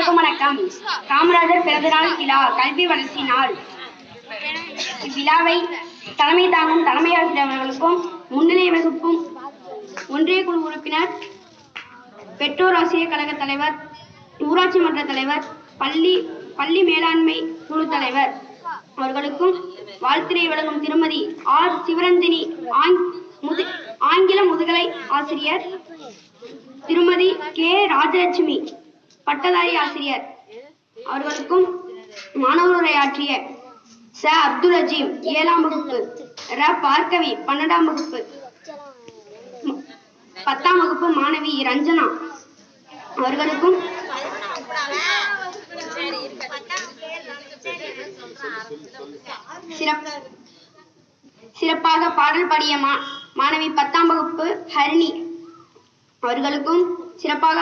அனைவருக்கும் வணக்கம். காமராஜர் பிறந்தநாள் விழா கல்வி வளர்ச்சி நாள். இவ்விழாவை தலைமை தாங்கும் தலைமையாசிரியர் அவர்களுக்கும் முன்னிலை வகுப்பும் ஒன்றிய குழு உறுப்பினர், பெற்றோர் ஆசிரியர் கழக தலைவர், ஊராட்சி மன்ற தலைவர், பள்ளி மேலாண்மை குழு தலைவர் அவர்களுக்கும் வாழ்த்துரை வழங்கும் திருமதி ஆர் சிவரஞ்சனி, ஆங்கில முதுகலை ஆசிரியர், திருமதி கே ராஜலட்சுமி பட்டதாரி ஆசிரியர் அவர்களுக்கும் மாணவருரையாற்றிய ச அப்துல் அஜீம் 7ஆம் வகுப்பு, ர பார்கவி 12ஆம் வகுப்பு, 10ஆம் வகுப்பு மாணவி ரஞ்சனா அவர்களுக்கும் சிறப்பாக பாடல் பாடிய மாணவி 10ஆம் வகுப்பு ஹரிணி அவர்களுக்கும் சிறப்பாக